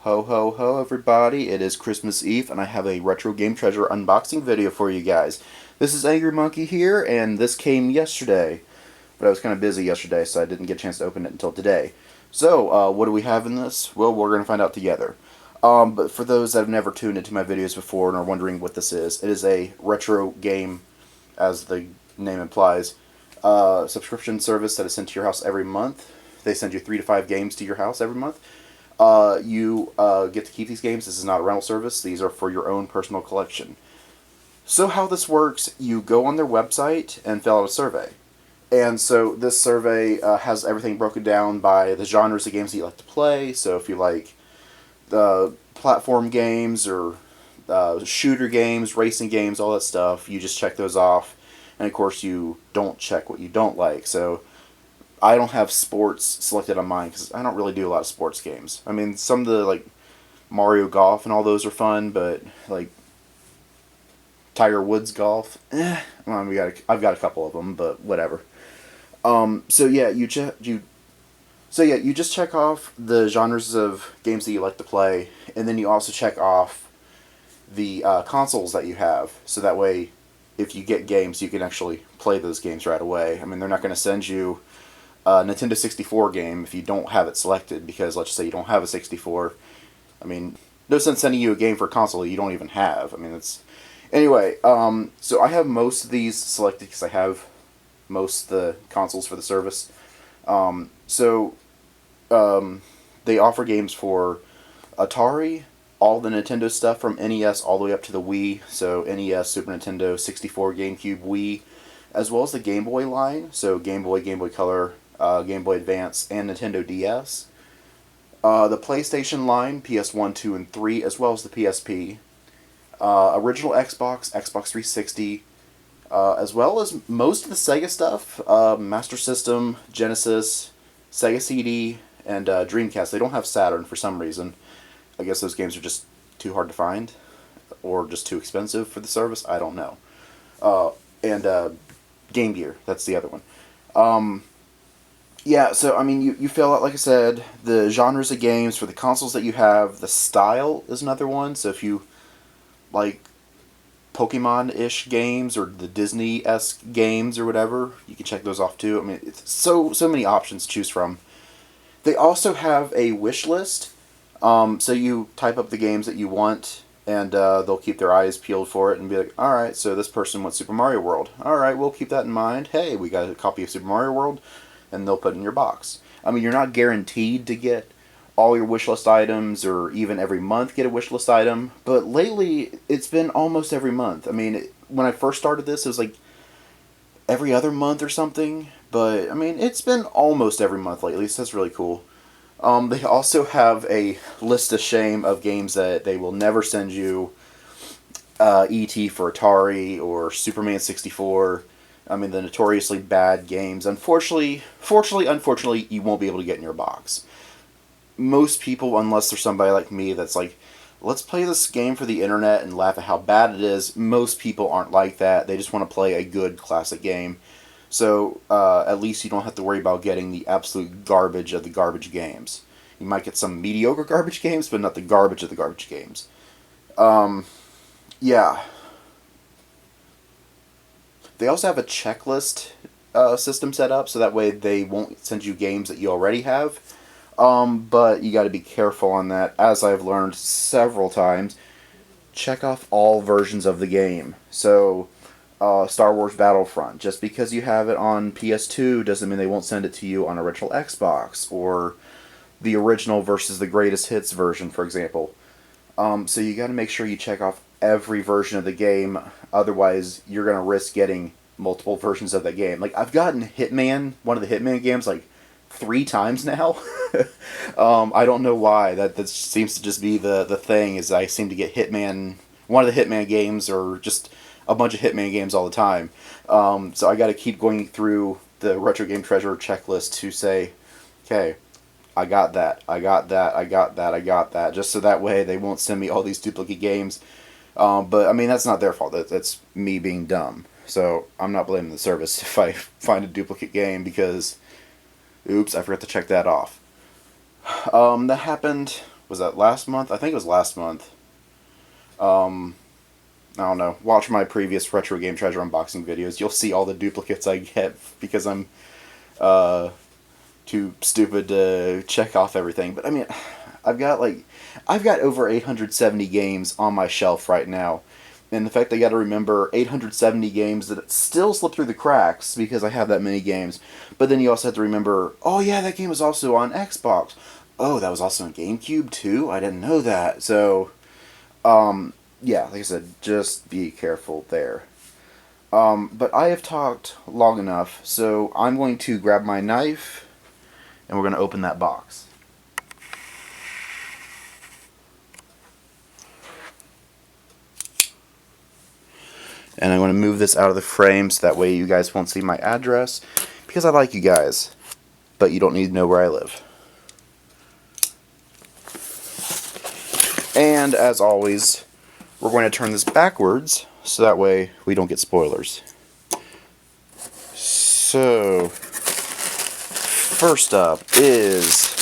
Ho ho ho everybody, it is Christmas Eve and I have a retro game treasure unboxing video for you guys. This is Angry Monkey here and this came yesterday, but I was kind of busy yesterday so I didn't get a chance to open it until today. So, what do we have in this? Well, we're going to find out together. But for those that have never tuned into my videos before and are wondering what this is, it is a retro game, as the name implies, subscription service that is sent to your house every month. They send you 3 to 5 games to your house every month. You get to keep these games. This is not a rental service. These are for your own personal collection. So how this works, you go on their website and fill out a survey. And so this survey has everything broken down by the genres of games that you like to play. So if you like platform games or shooter games, racing games, all that stuff, you just check those off. And of course you don't check what you don't like. So I don't have sports selected on mine because I don't really do a lot of sports games. I mean, some of the, like, Mario Golf and all those are fun, but, like, Tiger Woods Golf, well, I've got a couple of them, but whatever. So yeah, you just check off the genres of games that you like to play, and then you also check off the consoles that you have, so that way, if you get games, you can actually play those games right away. I mean, they're not going to send you Nintendo 64 game if you don't have it selected, because let's just say you don't have a 64. I mean, no sense sending you a game for a console you don't even have. I mean, it's... Anyway, so I have most of these selected because I have most of the consoles for the service. They offer games for Atari, all the Nintendo stuff from NES all the way up to the Wii, so NES, Super Nintendo, 64, GameCube, Wii, as well as the Game Boy line, so Game Boy, Game Boy Color, Game Boy Advance, and Nintendo DS. The PlayStation line, PS1, 2, and 3, as well as the PSP. Original Xbox, Xbox 360, as well as most of the Sega stuff, Master System, Genesis, Sega CD, and Dreamcast. They don't have Saturn for some reason. I guess those games are just too hard to find, or just too expensive for the service. I don't know. And Game Gear, that's the other one. Yeah, so, I mean, you fill out, like I said, the genres of games for the consoles that you have. The style is another one, so if you like Pokemon-ish games or the Disney-esque games or whatever, you can check those off too. I mean, it's so many options to choose from. They also have a wish list, so you type up the games that you want, and they'll keep their eyes peeled for it and be like, alright, so this person wants Super Mario World. Alright, we'll keep that in mind. Hey, we got a copy of Super Mario World, and they'll put it in your box. I mean, you're not guaranteed to get all your wish list items, or even every month get a wish list item, but lately, it's been almost every month. I mean, when I first started this, it was like every other month or something, but, I mean, it's been almost every month lately, so that's really cool. They also have a list of shame of games that they will never send you. E.T. for Atari, or Superman 64. I mean, the notoriously bad games. Unfortunately, you won't be able to get in your box. Most people, unless there's somebody like me that's like, let's play this game for the internet and laugh at how bad it is, most people aren't like that. They just want to play a good classic game. So, at least you don't have to worry about getting the absolute garbage of the garbage games. You might get some mediocre garbage games, but not the garbage of the garbage games. Yeah. They also have a checklist system set up, so that way they won't send you games that you already have. But you gotta be careful on that. As I've learned several times, check off all versions of the game. So, Star Wars Battlefront, just because you have it on PS2 doesn't mean they won't send it to you on original Xbox, or the original versus the greatest hits version, for example. So you gotta make sure you check off every version of the game, otherwise you're gonna risk getting multiple versions of the game. Like, I've gotten Hitman, one of the Hitman games, like 3 times now. I don't know why. That seems to just be the thing, is I seem to get Hitman, one of the Hitman games, or just a bunch of Hitman games all the time. So I gotta keep going through the Retro Game Treasure checklist to say, okay, I got that, I got that, I got that, I got that, just so that way they won't send me all these duplicate games. But, I mean, that's not their fault. That's me being dumb. So, I'm not blaming the service if I find a duplicate game, because, oops, I forgot to check that off. That happened Was that last month? I think it was last month. I don't know. Watch my previous Retro Game Treasure unboxing videos. You'll see all the duplicates I get because I'm too stupid to check off everything. But I mean, I've got over 870 games on my shelf right now. And the fact I got to remember 870 games that still slip through the cracks because I have that many games. But then you also have to remember, oh yeah, that game was also on Xbox. Oh, that was also on GameCube too? I didn't know that. So, yeah, like I said, just be careful there. But I have talked long enough, so I'm going to grab my knife and we're going to open that box. And I'm going to move this out of the frame so that way you guys won't see my address, because I like you guys, but you don't need to know where I live. And as always, we're going to turn this backwards so that way we don't get spoilers. So, first up is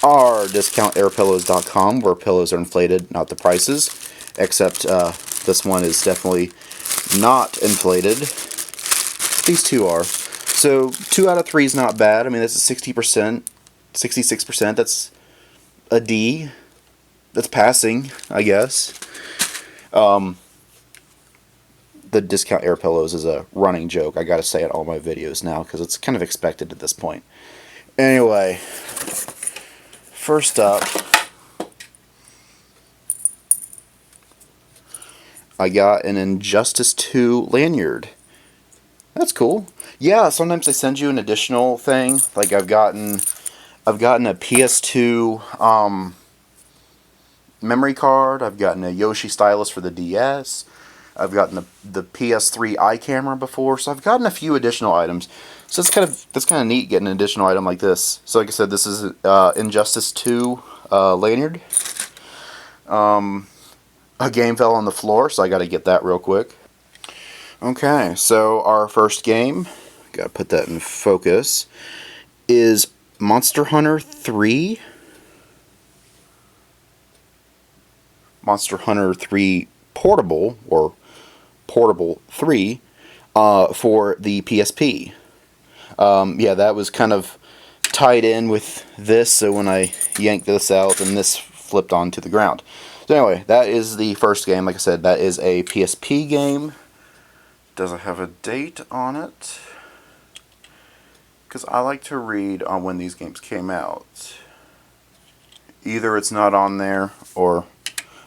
our discountairpillows.com, where pillows are inflated, not the prices, except this one is definitely not inflated. These two are. So 2 out of 3 is not bad. I mean, that's a 60%, 66%. That's a D. That's passing, I guess. The discount air pillows is a running joke. I gotta say it in all my videos now because it's kind of expected at this point. Anyway, first up, I got an Injustice 2 lanyard. That's cool. Yeah, sometimes they send you an additional thing. Like I've gotten a PS2 memory card. I've gotten a Yoshi stylus for the DS. I've gotten the PS3 eye camera before. So I've gotten a few additional items. So that's kind of neat getting an additional item like this. So like I said, this is Injustice 2 lanyard. A game fell on the floor, so I got to get that real quick. Okay, so our first game, gotta put that in focus, is Monster Hunter 3. Monster Hunter 3 Portable, or Portable 3, for the PSP. Yeah, that was kind of tied in with this, so when I yanked this out, then this flipped onto the ground. So anyway, that is the first game. Like I said, that is a PSP game. Does it have a date on it? Because I like to read on when these games came out. Either it's not on there, or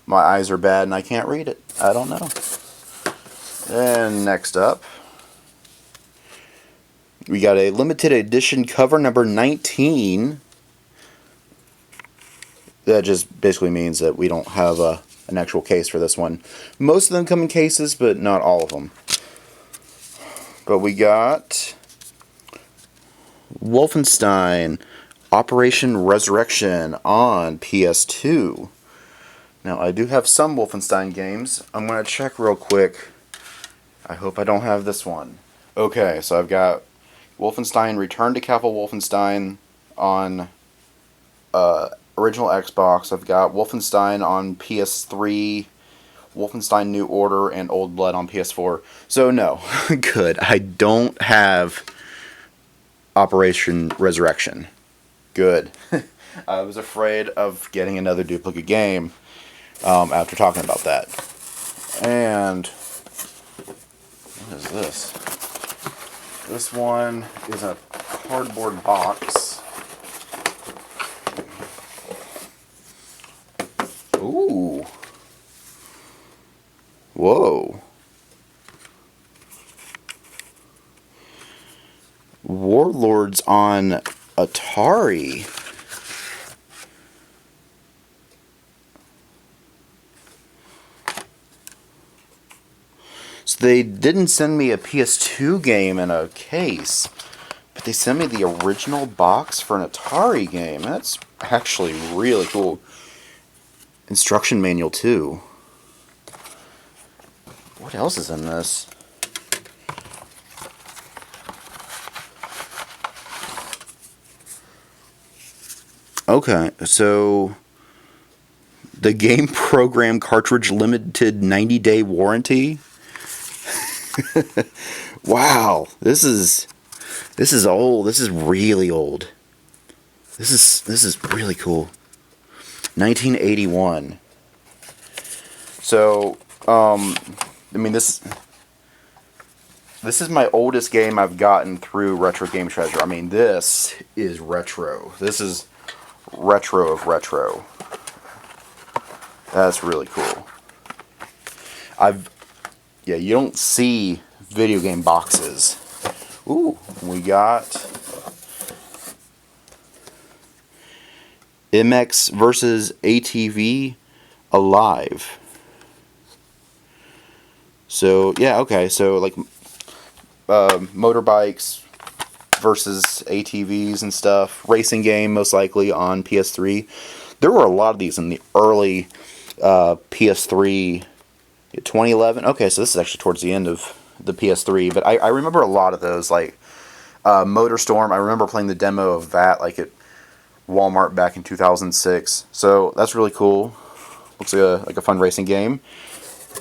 my eyes are bad and I can't read it. I don't know. And next up, we got a limited edition cover number 19. That just basically means that we don't have an actual case for this one. Most of them come in cases, but not all of them. But we got Wolfenstein Operation Resurrection on PS2. Now, I do have some Wolfenstein games. I'm going to check real quick. I hope I don't have this one. Okay, so I've got Wolfenstein Return to Capital Wolfenstein on original Xbox. I've got Wolfenstein on PS3, Wolfenstein New Order, and Old Blood on PS4. So no, good. I don't have Operation Resurrection. Good. I was afraid of getting another duplicate game after talking about that. And what is this? This one is a cardboard box. Ooh. Whoa. Warlords on Atari. So they didn't send me a PS2 game in a case, but they sent me the original box for an Atari game. That's actually really cool. Instruction manual too. What else is in this? Okay, so The game program cartridge limited 90-day warranty. Wow, this is old. This is really old. This is really cool. 1981. So, I mean, this is my oldest game I've gotten through Retro Game Treasure. I mean, this is retro. This is retro of retro. That's really cool. Yeah, you don't see video game boxes. Ooh, we got MX versus ATV Alive. So, yeah, okay, so like motorbikes versus ATVs and stuff. Racing game, most likely on PS3. There were a lot of these in the early PS3, 2011. Okay, so this is actually towards the end of the PS3, but I remember a lot of those, like MotorStorm. I remember playing the demo of that like at Walmart back in 2006. So that's really cool. Looks like a fun racing game.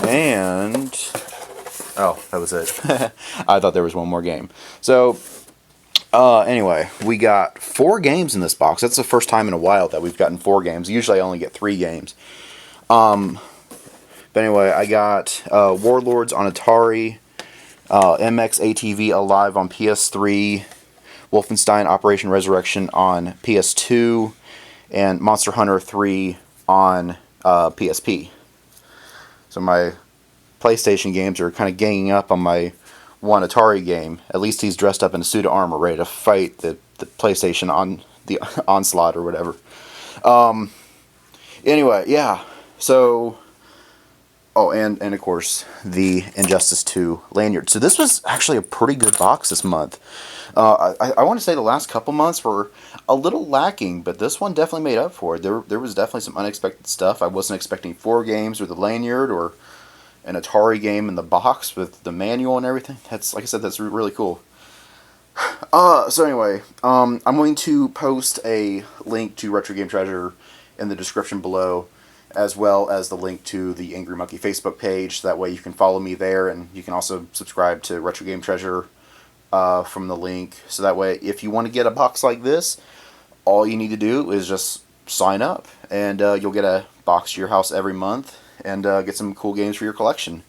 And oh, that was it. I thought there was one more game. So anyway, we got 4 games in this box. That's the first time in a while that we've gotten 4 games. Usually I only get 3 games. But anyway, I got Warlords on Atari, MX ATV Alive on PS3, Wolfenstein Operation Resurrection on PS2, and Monster Hunter 3 on PSP. So my PlayStation games are kind of ganging up on my one Atari game. At least he's dressed up in a suit of armor, ready to fight the PlayStation on the onslaught or whatever. Anyway, yeah. So, oh, and of course the Injustice 2 Lanyard. So this was actually a pretty good box this month. I want to say the last couple months were a little lacking, but this one definitely made up for it. There was definitely some unexpected stuff. I wasn't expecting 4 games with the Lanyard or an Atari game in the box with the manual and everything. That's, like I said, that's really cool. So anyway, I'm going to post a link to Retro Game Treasure in the description below, as well as the link to the Angry Monkey Facebook page. That way you can follow me there, and you can also subscribe to Retro Game Treasure from the link. So that way, if you want to get a box like this, all you need to do is just sign up, and you'll get a box to your house every month, and get some cool games for your collection.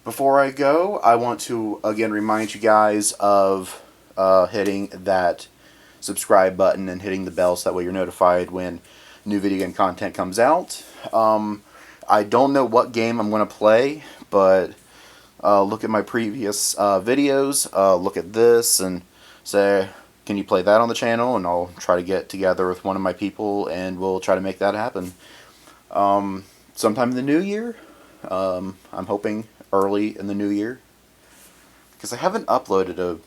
Before I go, I want to again remind you guys of hitting that subscribe button and hitting the bell so that way you're notified when new video game content comes out. I don't know what game I'm going to play, but look at my previous videos, look at this, and say, can you play that on the channel? And I'll try to get together with one of my people, and we'll try to make that happen. Sometime in the new year. I'm hoping early in the new year, because I haven't uploaded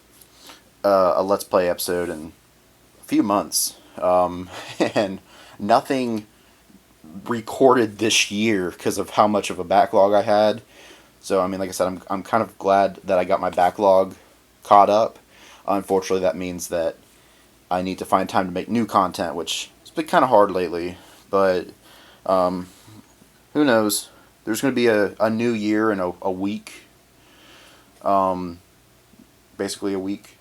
a Let's Play episode in a few months, and nothing recorded this year because of how much of a backlog I had. So I mean, like I said, I'm kind of glad that I got my backlog caught up. Unfortunately, that means that I need to find time to make new content, which has been kind of hard lately, but who knows? There's going to be a new year in a week. Basically a week.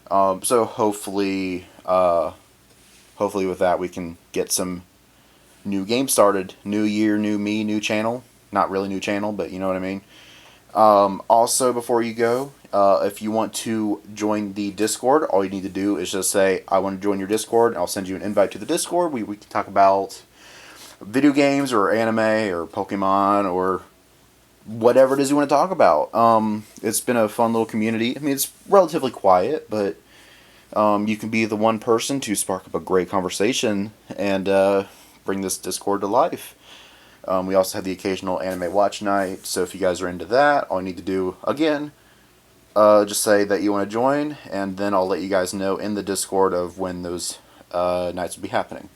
So hopefully with that we can get some new games started. New year, new me, new channel. Not really new channel, but you know what I mean. Also, before you go, if you want to join the Discord, all you need to do is just say, I want to join your Discord, and I'll send you an invite to the Discord. We can talk about video games or anime or Pokemon or whatever it is you want to talk about. It's been a fun little community. I mean, it's relatively quiet, but you can be the one person to spark up a great conversation and bring this Discord to life. We also have the occasional anime watch night, so if you guys are into that, all you need to do, again, just say that you want to join, and then I'll let you guys know in the Discord of when those nights will be happening.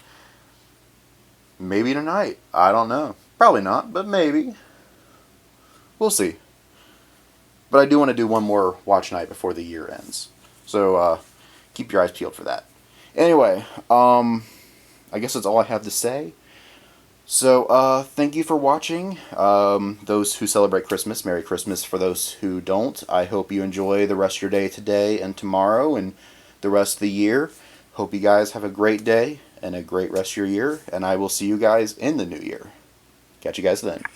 Maybe tonight. I don't know. Probably not, but maybe. We'll see. But I do want to do one more watch night before the year ends. So keep your eyes peeled for that. Anyway, I guess that's all I have to say. So, thank you for watching. Those who celebrate Christmas, Merry Christmas. For those who don't, I hope you enjoy the rest of your day today and tomorrow and the rest of the year. Hope you guys have a great day and a great rest of your year, and I will see you guys in the new year. Catch you guys then.